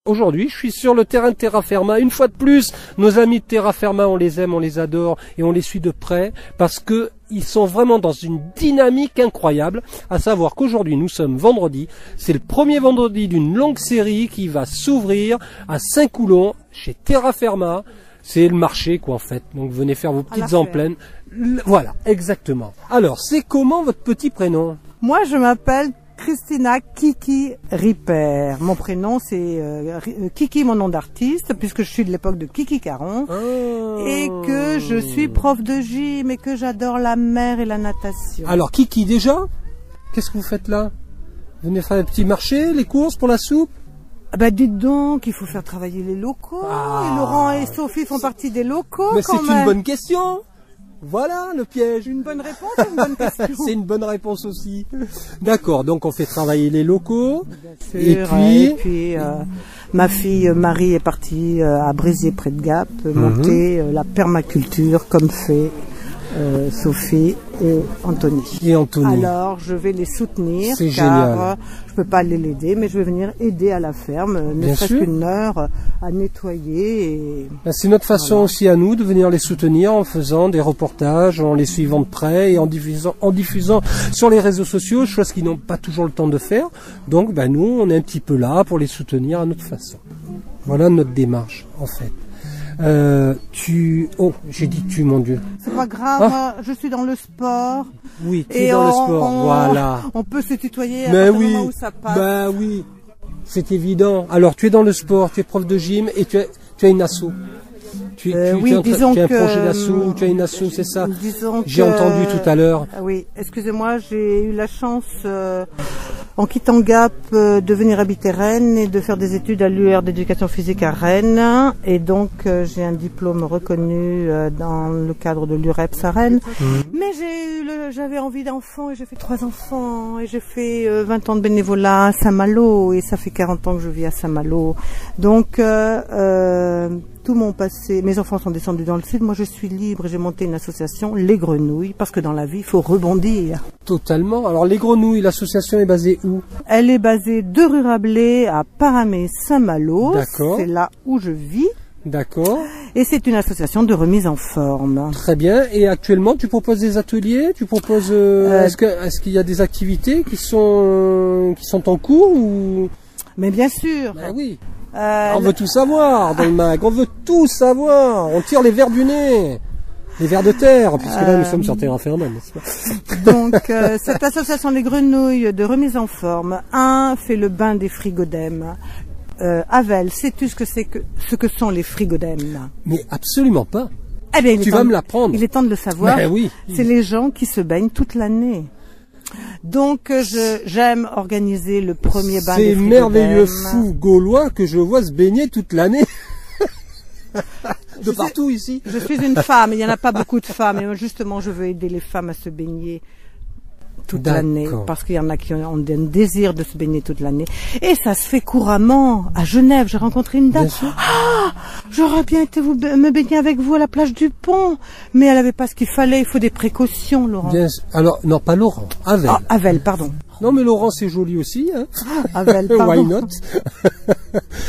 aujourd'hui, je suis sur le terrain de Terra Firma. Une fois de plus, nos amis de Terra Firma, on les aime, on les adore et on les suit de près parce que ils sont vraiment dans une dynamique incroyable. À savoir qu'aujourd'hui, nous sommes vendredi. C'est le premier vendredi d'une longue série qui va s'ouvrir à Saint-Coulon chez Terra Firma. C'est le marché, quoi, en fait. Donc, venez faire vos petites emplaines. Voilà, exactement. Alors, c'est comment votre petit prénom? Moi, je m'appelle Christina Kiki Ripper. Mon prénom, c'est Kiki, mon nom d'artiste, puisque je suis de l'époque de Kiki Caron. Oh. Et que je suis prof de gym et que j'adore la mer et la natation. Alors, Kiki, déjà, qu'est-ce que vous faites là? Vous venez faire les petits marchés, les courses pour la soupe? Ah bah dites donc, il faut faire travailler les locaux. Et Laurent et Sophie font partie des locaux. Mais c'est une bonne question. Voilà le piège. Une bonne réponse ou une bonne question? C'est une bonne réponse aussi. D'accord, donc on fait travailler les locaux. Bien sûr, et puis ma fille Marie est partie à Bréziers près de Gap monter la permaculture comme fait Sophie et Anthony. Alors je vais les soutenir car je peux pas les aider, mais je vais venir aider à la ferme, ne serait-ce qu'une heure à nettoyer. C'est notre façon aussi à nous de venir les soutenir en faisant des reportages, en les suivant de près et en diffusant sur les réseaux sociaux, chose qu'ils n'ont pas toujours le temps de faire. Donc nous, on est un petit peu là pour les soutenir à notre façon. Voilà notre démarche en fait. Oh, j'ai dit tu, mon Dieu. C'est pas grave, moi, je suis dans le sport. Oui, tu es dans le sport, voilà. On peut se tutoyer à partir du moment où ça passe. Bah oui, c'est évident. Alors, tu es dans le sport, tu es prof de gym et tu as une asso. Tu as un projet d'asso ou tu as une asso, c'est ça? J'ai entendu tout à l'heure. Oui, excusez-moi, j'ai eu la chance... en quittant Gap, de venir habiter Rennes et de faire des études à l'UR d'éducation physique à Rennes. Et donc, j'ai un diplôme reconnu dans le cadre de l'UREPS à Rennes. Mais j'avais envie d'enfants et j'ai fait 3 enfants. Et j'ai fait 20 ans de bénévolat à Saint-Malo. Et ça fait 40 ans que je vis à Saint-Malo. Donc, tout mon passé, mes enfants sont descendus dans le sud. Moi, je suis libre et j'ai monté une association, Les Grenouilles, parce que dans la vie, il faut rebondir. Totalement. Alors, Les Grenouilles, l'association est basée où? Elle est basée 2 rue Rabelais à Paramé-Saint-Malo. D'accord. C'est là où je vis. D'accord. Et c'est une association de remise en forme. Très bien. Et actuellement, tu proposes des ateliers? Tu proposes est-ce qu'il y a des activités qui sont en cours ou? Mais bien sûr. Ben oui. On veut tout savoir dans le mag. On veut tout savoir. On tire les vers du nez. Les vers de terre, puisque là nous sommes sur Terra Firma, n'est-ce pas? Donc cette association des Grenouilles de remise en forme, fait le bain des frigodèmes. Avel, sais-tu ce que sont les frigodèmes? Mais absolument pas. Eh bien, tu vas me l'apprendre. Il est temps de le savoir. Ben oui. C'est les gens qui se baignent toute l'année. Donc j'aime organiser le premier bain des frigodèmes. C'est merveilleux fou gaulois que je vois se baigner toute l'année. Partout ici. Je suis une femme, il n'y en a pas beaucoup de femmes. Et justement, je veux aider les femmes à se baigner toute l'année. Parce qu'il y en a qui ont un désir de se baigner toute l'année. Et ça se fait couramment. À Genève, j'ai rencontré une dame. Ah, j'aurais bien été me baigner avec vous à la plage du Pont. Mais elle n'avait pas ce qu'il fallait. Il faut des précautions, Laurent. Alors, non, pas Laurent. Avel. Ah, Avel, pardon. Non, mais Laurent, c'est joli aussi. Hein. Avel, pardon. Why not?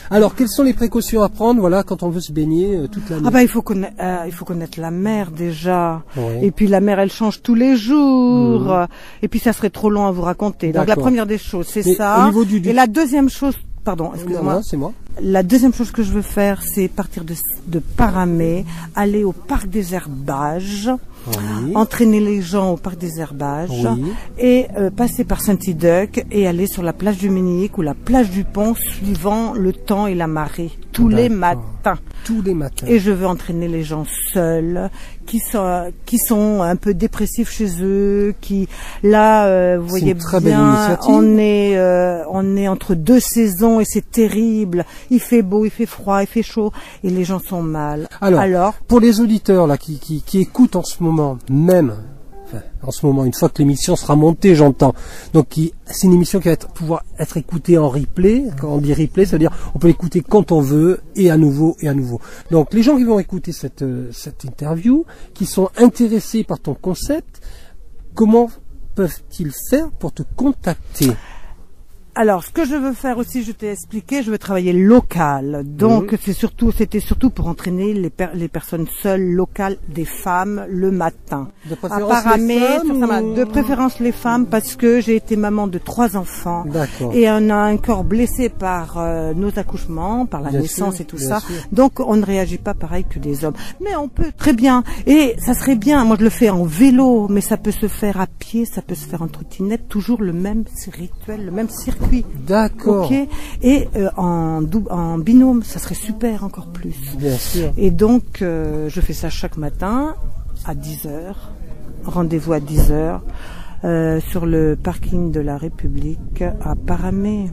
Alors, quelles sont les précautions à prendre, voilà, quand on veut se baigner toute l'année? Ah bah, il faut connaître la mer déjà. Oui. Et puis la mer, elle change tous les jours. Et puis ça serait trop long à vous raconter. Donc la première des choses, c'est ça. Au niveau Et la deuxième chose, pardon, excusez-moi. Non, c'est moi. La deuxième chose que je veux faire, c'est partir de Paramé, aller au parc des Herbages, entraîner les gens au parc des Herbages, et passer par Saint-Iduc et aller sur la plage du Ménic ou la plage du Pont, suivant le temps et la marée, tous les matins. Tous les matins. Et je veux entraîner les gens seuls, qui sont un peu dépressifs chez eux, vous voyez bien, on est entre 2 saisons et c'est terrible. Il fait beau, il fait froid, il fait chaud et les gens sont mal. Alors pour les auditeurs là qui écoutent en ce moment, une fois que l'émission sera montée, j'entends. Donc c'est une émission qui va pouvoir être écoutée en replay. Quand on dit replay, ça veut dire on peut l'écouter quand on veut et à nouveau et à nouveau. Donc les gens qui vont écouter cette interview, qui sont intéressés par ton concept, comment peuvent-ils faire pour te contacter? Alors, ce que je veux faire aussi, je t'ai expliqué, je veux travailler local. Donc, c'était surtout pour entraîner les personnes seules, locales, des femmes, le matin. De préférence De préférence les femmes, parce que j'ai été maman de 3 enfants. D'accord. Et on a un corps blessé par nos accouchements, par la naissance et tout ça. Donc, on ne réagit pas pareil que des hommes. Mais on peut très bien. Et ça serait bien. Moi, je le fais en vélo, mais ça peut se faire à pied, ça peut se faire en trottinette. Toujours le même rituel, le même circuit. D'accord. Ok. Et en binôme, ça serait super encore plus. Bien sûr. Et donc, je fais ça chaque matin à 10h. Rendez-vous à 10h sur le parking de la République à Paramé.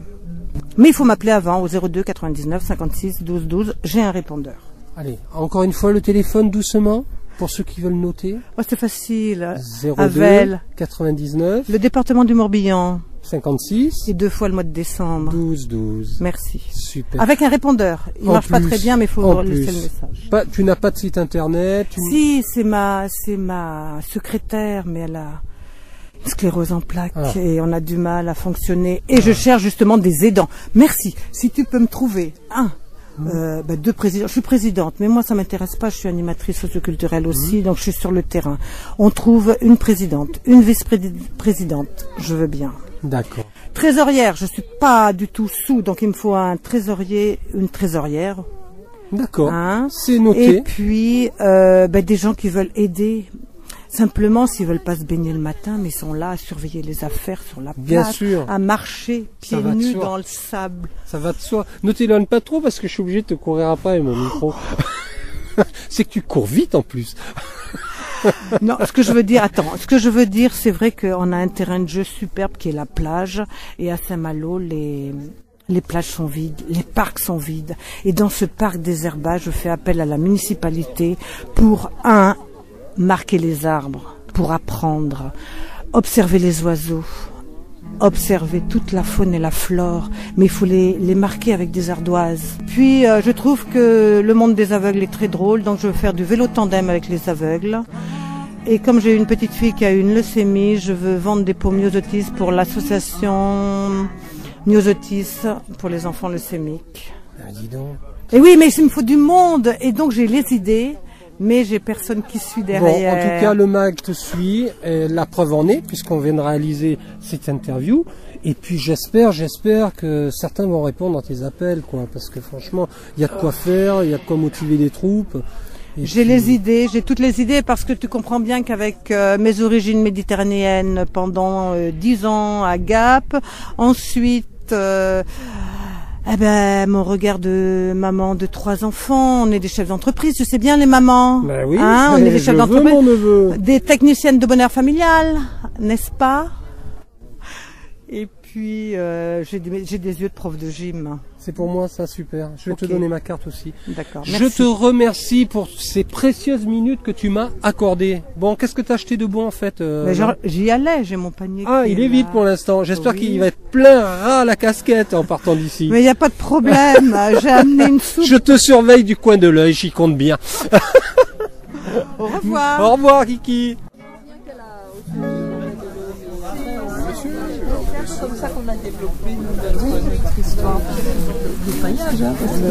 Mais il faut m'appeler avant au 02 99 56 12 12. J'ai un répondeur. Allez, encore une fois le téléphone doucement pour ceux qui veulent noter. Oh, c'est facile. 02 Avel. 99 Le département du Morbihan. 56 et 2 fois le mois de décembre. 12 12. Merci. Super. Avec un répondeur. Il marche pas très bien, mais il faut laisser le message. Tu n'as pas de site internet? Si, c'est ma secrétaire, mais elle a une sclérose en plaques et on a du mal à fonctionner. Et je cherche justement des aidants. Merci. Si tu peux me trouver 2 présidents. Je suis présidente, mais moi ça m'intéresse pas. Je suis animatrice socioculturelle aussi, donc je suis sur le terrain. On trouve une présidente, une vice-présidente. Je veux bien. D'accord. Trésorière, je suis pas du tout sous, donc il me faut un trésorier, une trésorière. D'accord. C'est noté. Et puis des gens qui veulent aider. Simplement, s'ils veulent pas se baigner le matin, mais ils sont là à surveiller les affaires sur la Bien plage, sûr. à marcher pieds nus dans le sable. Ça va de soi. Ne t'éloigne pas trop parce que je suis obligé de te courir après avec mon micro. C'est que tu cours vite en plus. Non, ce que je veux dire, c'est vrai qu'on a un terrain de jeu superbe qui est la plage, et à Saint-Malo, les plages sont vides, les parcs sont vides. Et dans ce parc désherbage, je fais appel à la municipalité pour marquer les arbres, pour apprendre, observer les oiseaux, observer toute la faune et la flore, mais il faut les marquer avec des ardoises. Puis je trouve que le monde des aveugles est très drôle, donc je veux faire du vélo tandem avec les aveugles. Et comme j'ai une petite fille qui a une leucémie, je veux vendre des pots Myosotis pour l'association Myosotis pour les enfants leucémiques. Dis donc. Et oui, mais il me faut du monde, et donc j'ai les idées. Mais j'ai personne qui suit derrière. Bon, en tout cas, le MAG te suit. Et la preuve en est, puisqu'on vient de réaliser cette interview. Et puis j'espère que certains vont répondre à tes appels, quoi. Parce que franchement, il y a de quoi faire, il y a de quoi motiver les troupes. J'ai les idées, j'ai toutes les idées, parce que tu comprends bien qu'avec mes origines méditerranéennes pendant 10 ans à Gap, ensuite... mon regard de maman de 3 enfants, on est des chefs d'entreprise, je sais bien les mamans. Ben oui, on est des chefs d'entreprise, des techniciennes de bonheur familial, n'est-ce pas? Et puis j'ai des yeux de prof de gym. C'est pour moi ça, super. Je vais te donner ma carte aussi. D'accord. Je te remercie pour ces précieuses minutes que tu m'as accordées. Bon, qu'est-ce que tu as acheté de bon en fait J'y allais, j'ai mon panier. Il est vide pour l'instant. J'espère qu'il va être plein ras la casquette en partant d'ici. Mais il n'y a pas de problème. J'ai amené une soupe. Je te surveille du coin de l'œil, j'y compte bien. Au revoir. Au revoir, Kiki. C'est comme ça qu'on a développé notre histoire de paillage, parce que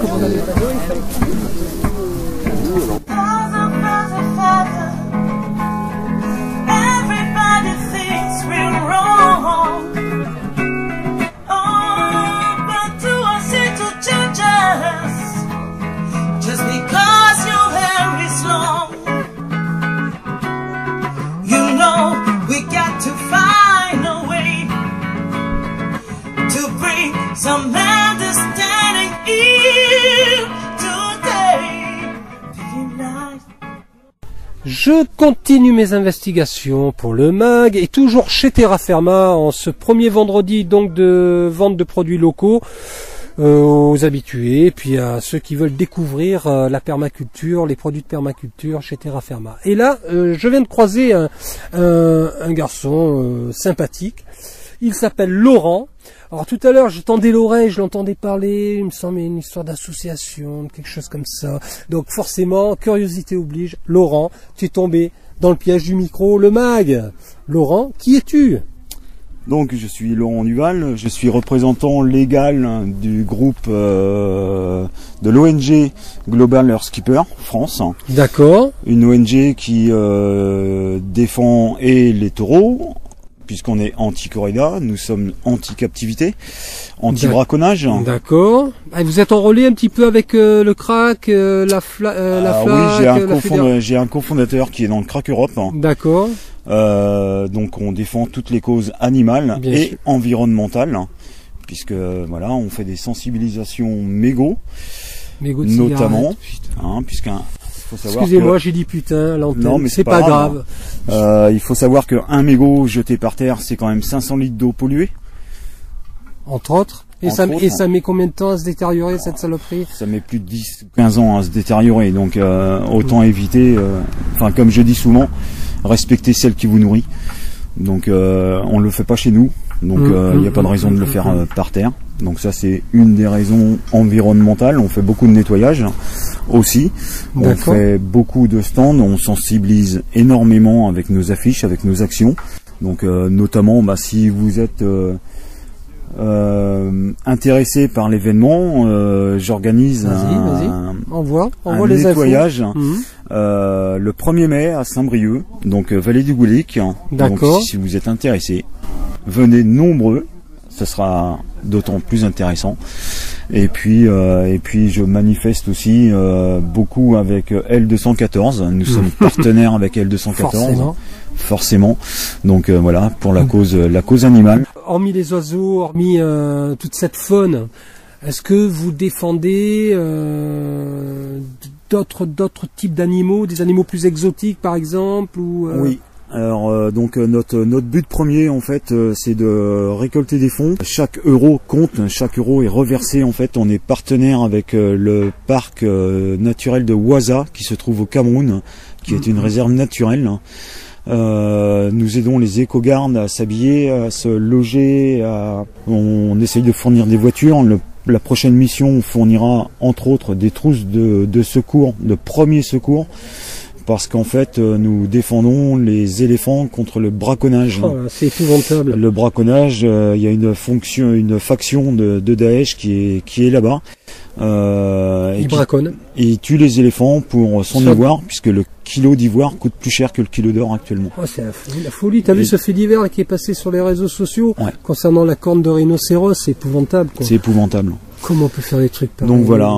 comme on avait pas d'eau, il fallait everybody thinks we're wrong. Oh, but to us to judge us just because your hair is long. You know we got to find a way to bring some understanding in today. Je continue mes investigations pour le MAG et toujours chez Terra Firma en ce premier vendredi donc de vente de produits locaux aux habitués, puis à ceux qui veulent découvrir la permaculture, les produits de permaculture chez Terra Firma. Et là, je viens de croiser un garçon sympathique. Il s'appelle Laurent. Alors tout à l'heure, je tendais l'oreille, je l'entendais parler, il me semblait une histoire d'association, quelque chose comme ça. Donc forcément, curiosité oblige. Laurent, tu es tombé dans le piège du micro, le MAG. Laurent, qui es-tu? Donc je suis Laurent Duval, je suis représentant légal du groupe de l'ONG Global Earthkeeper France. D'accord. Une ONG qui défend et les taureaux, puisqu'on est anti-corrida, nous sommes anti-captivité, anti-braconnage. D'accord. Ah, vous êtes enrôlé un petit peu avec le CRAC, la FLAC, oui, j'ai un cofondateur qui est dans le CRAC Europe. D'accord. Donc on défend toutes les causes animales Bien et sûr. environnementales, puisque voilà, on fait des sensibilisations mégots, Mégots de notamment, cigarettes, puisqu'un faut savoir excusez-moi, j'ai dit putain à Non, l'antenne, mais c'est pas grave. il faut savoir qu'un mégot jeté par terre, c'est quand même 500 litres d'eau polluée. Entre autres. Et ça met combien de temps à se détériorer, cette saloperie? Ça met plus de 10 ou 15 ans à se détériorer, donc autant éviter, enfin comme je dis souvent, respecter celle qui vous nourrit. Donc on le fait pas chez nous, donc il n'y a pas de raison de le faire par terre. Donc ça c'est une des raisons environnementales. On fait beaucoup de nettoyage aussi. On fait beaucoup de stands, on sensibilise énormément avec nos affiches, avec nos actions. Donc notamment si vous êtes intéressé par l'événement, j'organise un les nettoyage le 1er mai à Saint-Brieuc, donc vallée du Goulic. D'accord. Donc si vous êtes intéressé, venez nombreux, ce sera d'autant plus intéressant. Et puis je manifeste aussi beaucoup avec L214. Nous sommes partenaires avec L214. Forcément. Donc voilà, pour la cause animale. Hormis les oiseaux, hormis toute cette faune, est-ce que vous défendez d'autres types d'animaux, des animaux plus exotiques par exemple ou Oui. Alors donc notre but premier en fait c'est de récolter des fonds. Chaque euro compte, chaque euro est reversé en fait. On est partenaire avec le parc naturel de Ouaza qui se trouve au Cameroun, qui est une réserve naturelle. Nous aidons les éco-gardes à s'habiller, à se loger, on essaye de fournir des voitures. La prochaine mission fournira entre autres des trousses de secours, de premiers secours, parce qu'en fait nous défendons les éléphants contre le braconnage. Oh, c'est épouvantable. Le braconnage, il y a une faction de Daesh qui est là-bas. Il braconne. Il tue les éléphants pour son ivoire, puisque le kilo d'ivoire coûte plus cher que le kilo d'or actuellement. Oh, c'est la folie. T'as vu ce fait divers qui est passé sur les réseaux sociaux concernant la corne de rhinocéros? C'est épouvantable. C'est épouvantable. Comment on peut faire des trucs pareils? Donc voilà,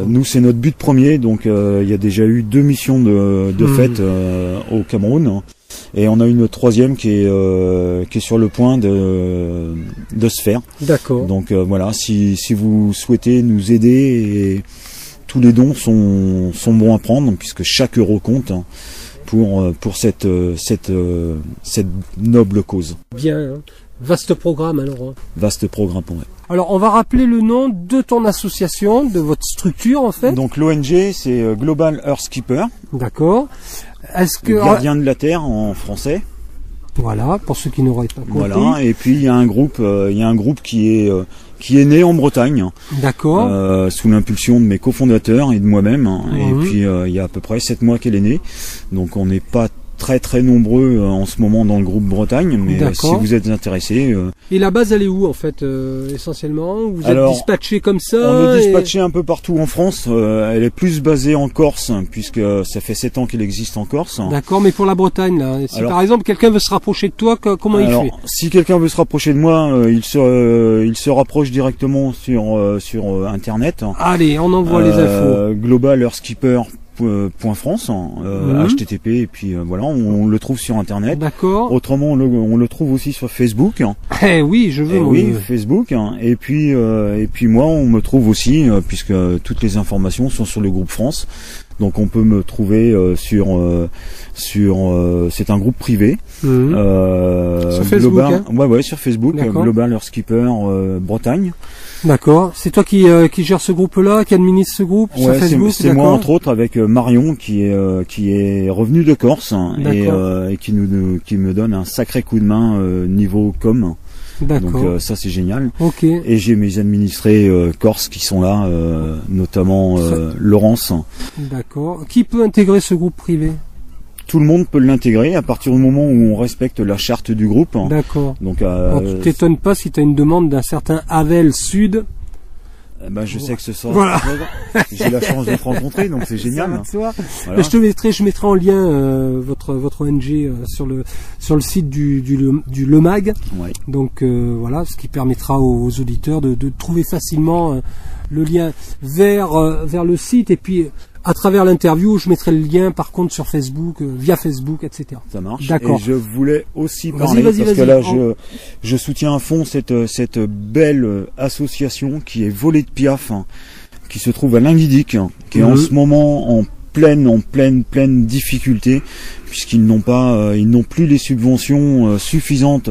nous c'est notre but premier. Donc il y a déjà eu 2 missions de fête au Cameroun. Et on a une troisième qui est sur le point de se faire. D'accord. Donc voilà, si vous souhaitez nous aider, et tous les dons sont bons à prendre, puisque chaque euro compte pour cette noble cause. Bien, hein. Vaste programme alors. Vaste programme, ouais. Alors on va rappeler le nom de ton association, de votre structure en fait. Donc l'ONG c'est Global Earthkeeper. D'accord. Est-ce que gardien de la terre en français. Voilà, pour ceux qui n'auraient pas compris. Voilà, et puis il y a un groupe qui est né en Bretagne. D'accord. Sous l'impulsion de mes cofondateurs et de moi-même. Et puis il y a à peu près 7 mois qu'elle est née. Donc on n'est pas très nombreux en ce moment dans le groupe Bretagne, mais si vous êtes intéressés. Et la base elle est où en fait essentiellement? Vous êtes dispatché comme ça? On est dispatché un peu partout en France. Elle est plus basée en Corse, puisque ça fait 7 ans qu'elle existe en Corse. D'accord, mais pour la Bretagne là, si par exemple quelqu'un veut se rapprocher de toi, comment il fait? Si quelqu'un veut se rapprocher de moi, il se rapproche directement sur internet. Allez, on envoie les infos. Global Earthkeeper .france, HTTP, et puis voilà, on le trouve sur internet. D'accord. Autrement, on le trouve aussi sur Facebook. Eh oui, je veux. Oui, Facebook. Et puis moi, on me trouve aussi, puisque toutes les informations sont sur le groupe France. Donc on peut me trouver sur c'est un groupe privé. Sur Facebook. Ouais, sur Facebook, Global Earthkeeper Bretagne. D'accord. C'est toi qui gère ce groupe-là, qui administre ce groupe sur Facebook? C'est moi entre autres avec Marion qui est revenu de Corse et qui me donne un sacré coup de main niveau com. D'accord. Donc ça c'est génial. Ok. Et j'ai mes administrés corses qui sont là, notamment Laurence. D'accord. Qui peut intégrer ce groupe privé? tout le monde peut l'intégrer à partir du moment où on respecte la charte du groupe. D'accord. Donc, Alors, tu t'étonnes pas si tu as une demande d'un certain Havel Sud. ben, je sais que ce sera. Voilà. J'ai la chance de te rencontrer, donc c'est génial. Ça va de soi. Voilà. Mais je mettrai en lien votre ONG sur le site du Le Mag. Ouais. Donc voilà, ce qui permettra aux auditeurs de trouver facilement le lien vers le site, et puis à travers l'interview, je mettrai le lien par contre sur Facebook, via Facebook, etc. Ça marche. D'accord. Et je voulais aussi Vas-y, parler vas-y, parce que vas-y. là, je soutiens à fond cette belle association qui est Volée de Piaf, hein, qui se trouve à Linguidic, hein, qui est en ce moment en pleine difficulté, puisqu'ils n'ont pas, ils n'ont plus les subventions suffisantes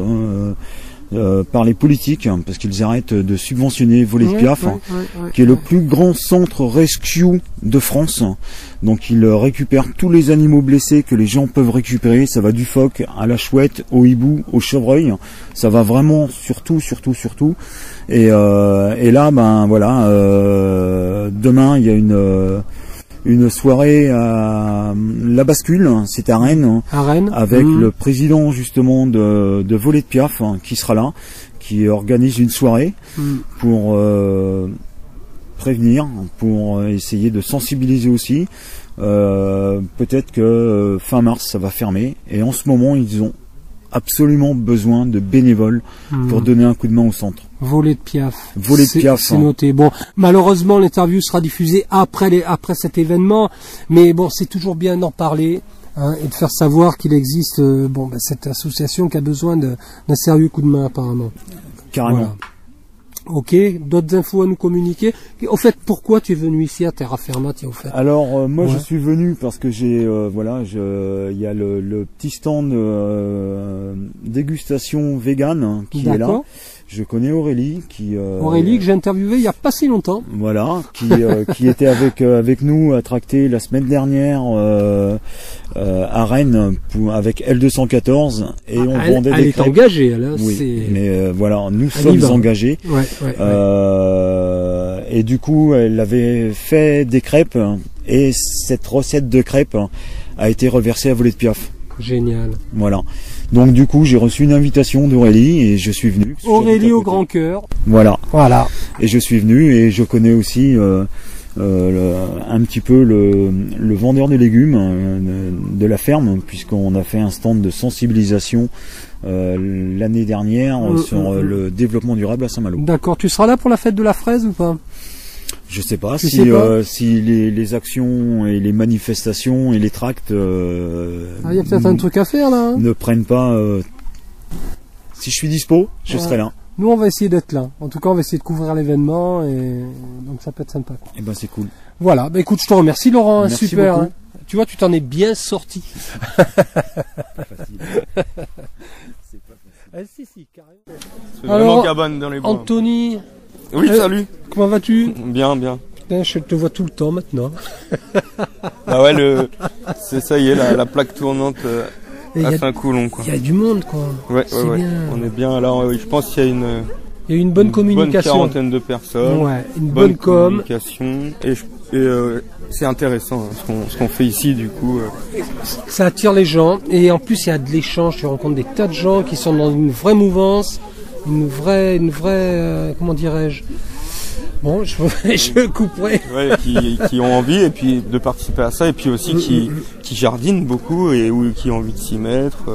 par les politiques, hein, parce qu'ils arrêtent de subventionner Volée de Piaf, qui est le plus grand centre rescue de France. Donc ils récupèrent tous les animaux blessés que les gens peuvent récupérer. Ça va du phoque à la chouette, au hibou, au chevreuil. Ça va vraiment surtout. Et là, ben voilà, demain il y a une soirée à La Bascule, c'est à Rennes, avec le président justement de Volée de Piaf, hein, qui sera là, qui organise une soirée pour prévenir, pour essayer de sensibiliser aussi. Peut-être que fin mars ça va fermer, et en ce moment ils ont absolument besoin de bénévoles pour donner un coup de main au centre. Volée de Piaf. Volée de Piaf. C'est noté. Bon, malheureusement, l'interview sera diffusée après cet événement, mais bon, c'est toujours bien d'en parler, hein, et de faire savoir qu'il existe cette association qui a besoin d'un sérieux coup de main apparemment. Carrément. Voilà. Ok, d'autres infos à nous communiquer. Au fait, pourquoi tu es venu ici à Terra Firma, au fait? Alors moi je suis venu parce que j'ai il y a le petit stand dégustation vegan, hein, qui est là. Je connais Aurélie Aurélie que j'ai interviewé il y a pas si longtemps. Voilà, qui était avec nous à Tracté la semaine dernière à Rennes avec L214, et on vendait des Elle est crêpes. engagée, là. Oui, mais voilà, nous sommes engagés. Et du coup, elle avait fait des crêpes, et cette recette de crêpes a été reversée à Volée de Piaf. Génial. Voilà. Donc du coup, j'ai reçu une invitation d'Aurélie et je suis venu. Aurélie au grand cœur. Voilà. Et je suis venu, et je connais aussi un petit peu le vendeur de légumes de la ferme, puisqu'on a fait un stand de sensibilisation l'année dernière sur le développement durable à Saint-Malo. D'accord. Tu seras là pour la fête de la fraise ou pas? Je sais pas si les actions et les manifestations et les tracts il y a peut-être un truc à faire là, hein, ne prennent pas. Si je suis dispo, je serai là. Nous on va essayer d'être là. En tout cas on va essayer de couvrir l'événement, et donc ça peut être sympa. Et ben c'est cool. Voilà, écoute, je te remercie Laurent, Merci super. beaucoup. Hein. Tu vois, tu t'en es bien sorti. C'est pas facile. Si, carrément. C'est vraiment cabane dans les bois. Anthony. Oui, salut. Comment vas-tu? Bien. Putain, je te vois tout le temps maintenant. Bah ouais, ça y est, la plaque tournante a fait un coup long, quoi. Il y a du monde, quoi. Ouais. Bien. On est bien. Alors, je pense qu'il y a une bonne communication. Bonne quarantaine de personnes. Ouais, une bonne communication. Et c'est intéressant, hein, ce qu'on fait ici, du coup. Ça attire les gens, et en plus il y a de l'échange. Tu rencontres des tas de gens qui sont dans une vraie mouvance, une vraie, comment dirais-je. Bon, je couperai. Ouais, qui ont envie, et puis de participer à ça, et puis aussi qui jardinent beaucoup, et qui ont envie de s'y mettre.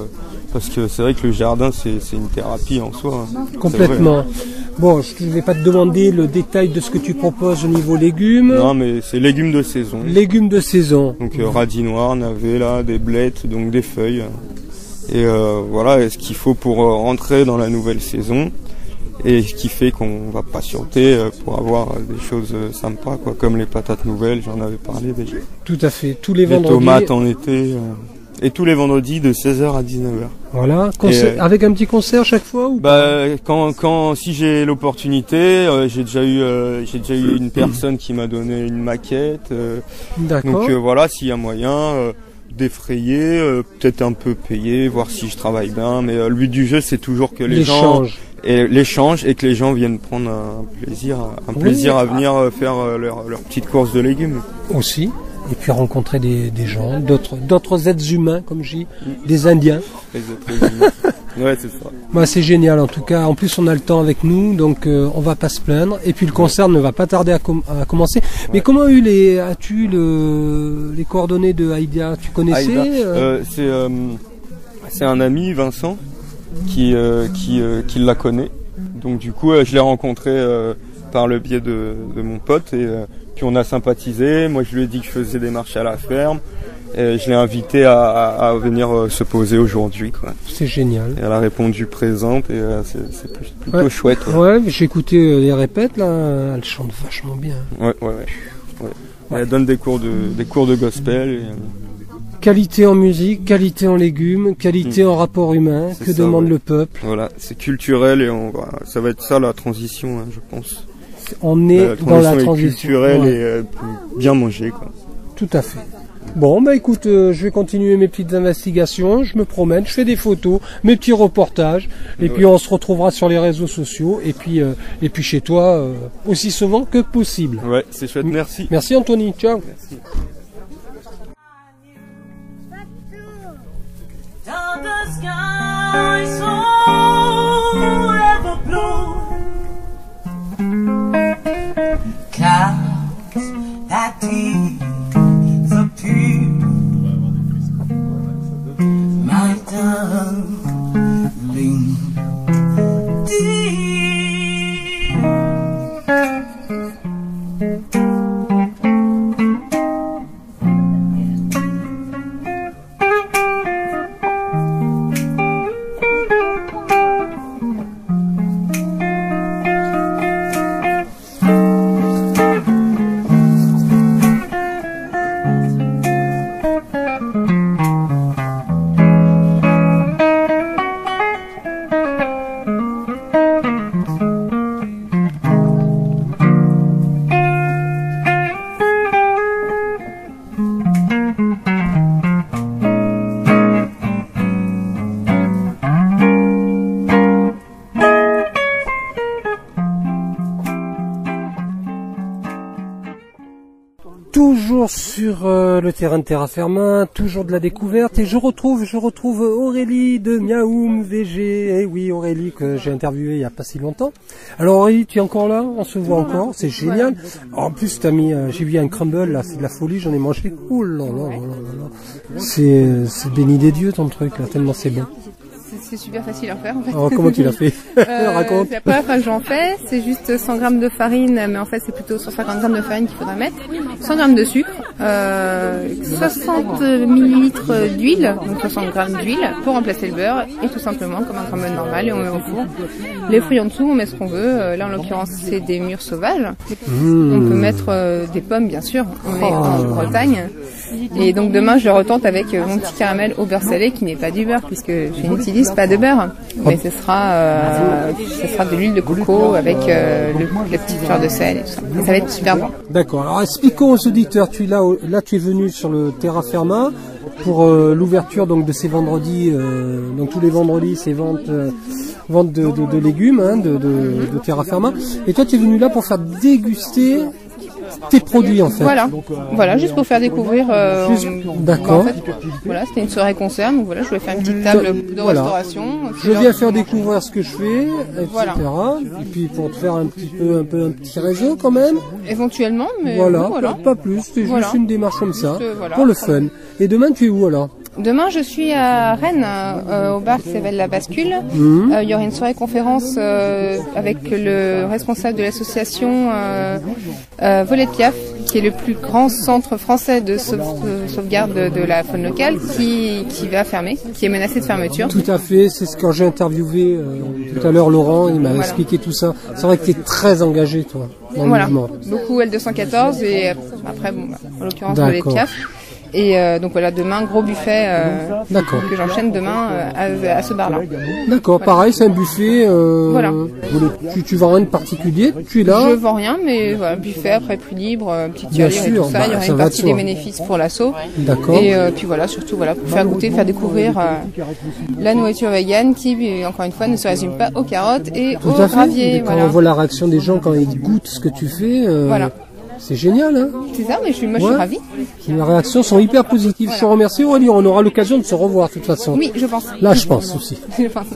Parce que c'est vrai que le jardin, c'est une thérapie en soi. Hein. Complètement. Vrai, hein. Bon, je ne vais pas te demander le détail de ce que tu proposes au niveau légumes. Non, mais c'est légumes de saison. Légumes de saison. Donc radis noirs, navets, là, des blettes, donc des feuilles. Et voilà, ce qu'il faut pour rentrer dans la nouvelle saison. Et ce qui fait qu'on va patienter pour avoir des choses sympas, quoi, comme les patates nouvelles, j'en avais parlé déjà. Tout à fait, tous les vendredis. Les tomates en été. Et tous les vendredis de 16h à 19h. Voilà, avec un petit concert chaque fois ou si j'ai l'opportunité, j'ai déjà eu une personne qui m'a donné une maquette. D'accord. Donc voilà, s'il y a moyen d'effrayer, peut-être un peu payer, voir si je travaille bien, mais le but du jeu c'est toujours que l'échange et que les gens viennent prendre un plaisir à venir faire leur petite course de légumes. Aussi. et puis rencontrer des gens, d'autres êtres humains, comme je dis, des Indiens. Ouais, c'est ça. Bah, c'est génial en tout cas. En plus, on a le temps avec nous, donc on va pas se plaindre. Et puis le concert ne va pas tarder à commencer. Mais comment as-tu les coordonnées de Aïda? Tu connaissais C'est un ami, Vincent, qui la connaît. Donc du coup, je l'ai rencontré par le biais de mon pote et puis on a sympathisé. Moi, je lui ai dit que je faisais des marches à la ferme. Et je l'ai invité à venir se poser aujourd'hui, quoi. C'est génial. Et elle a répondu présente et c'est plutôt chouette. Ouais, j'ai écouté les répètes là, elle chante vachement bien. Ouais. Elle donne des cours de gospel. Et, qualité en musique, qualité en légumes, qualité en rapport humain, que ça, demande le peuple. Voilà, c'est culturel et ça va être ça la transition, hein, je pense. On est dans la transition. Culturelle et bien manger, quoi. Tout à fait. Bon, bah écoute, je vais continuer mes petites investigations, je me promène, je fais des photos, mes petits reportages, et puis on se retrouvera sur les réseaux sociaux, et puis chez toi, aussi souvent que possible. Ouais, c'est chouette, merci. Merci Anthony, ciao. Merci. Down the sky so ever blue, clouds that disappear, my darling Toujours sur le terrain de Terra Firma, toujours de la découverte, et je retrouve Aurélie de Miaoum VG. Eh oui, Aurélie que j'ai interviewée il n'y a pas si longtemps. Alors Aurélie, tu es encore là? On se voit encore, c'est génial. En plus, t'as mis, j'ai vu un crumble là, c'est de la folie, j'en ai mangé. Oh là là là là là. C'est béni des dieux ton truc là, tellement c'est bon. C'est super facile à faire en fait. Alors, comment tu l'as fait? Raconte. C'est la première fois que j'en fais, c'est juste 100 grammes de farine, mais en fait c'est plutôt 150 grammes de farine qu'il faudra mettre, 100 grammes de sucre, 60 millilitres d'huile, donc 60 grammes d'huile pour remplacer le beurre, et tout simplement comme un crumble normal, et on met au four. Les fruits en dessous, on met ce qu'on veut, là en l'occurrence c'est des mûres sauvages, on peut mettre des pommes bien sûr, on est en Bretagne. Et donc demain je le retente avec mon petit caramel au beurre salé qui n'est pas du beurre puisque je n'utilise pas de beurre, mais ce sera de l'huile de coco avec les petites fleurs de sel et tout ça. Et ça va être super bon. D'accord. Alors expliquons aux auditeurs, tu es venu sur le Terra Firma pour l'ouverture donc de ces vendredis, donc tous les vendredis c'est vente de légumes hein, de Terra Firma. Et toi tu es venu là pour faire déguster tes produits en fait. Voilà, juste pour faire découvrir. D'accord. En fait, voilà, c'était une soirée concert, donc voilà, je voulais faire une petite table de restauration. Je viens faire découvrir ce que je fais, etc. Et puis pour te faire un petit réseau quand même. Éventuellement, mais voilà. Pas plus. C'est juste une démarche comme ça, pour le fun. Et demain tu es où alors? Demain, je suis à Rennes, au bar qui s'appelle La Bascule. Il y aura une soirée conférence avec le responsable de l'association Volet de Piaf, qui est le plus grand centre français de sauvegarde de la faune locale, qui va fermer, qui est menacé de fermeture. Tout à fait, c'est ce que j'ai interviewé tout à l'heure Laurent, il m'a expliqué tout ça. C'est vrai que tu es très engagé toi dans le mouvement. Beaucoup L214 et après, en l'occurrence Volet de Piaf. Et donc voilà, demain, gros buffet que j'enchaîne demain à ce bar-là. D'accord, pareil, c'est un buffet. Tu vends rien de particulier, tu es là. Je vends rien, mais voilà, buffet, après plus libre, petite tirelire et tout ça. Il y aura une partie des bénéfices pour l'asso. D'accord. Et puis voilà, surtout pour faire goûter, faire découvrir la nourriture végane qui, encore une fois, ne se résume pas aux carottes et aux graviers. Quand on voit la réaction des gens quand ils goûtent ce que tu fais. C'est génial, hein? C'est ça, mais moi je suis ravie. Les réactions sont hyper positives. Je te remercie Aurélie, on aura l'occasion de se revoir de toute façon. Oui, je pense. Là, je pense aussi. Je pense.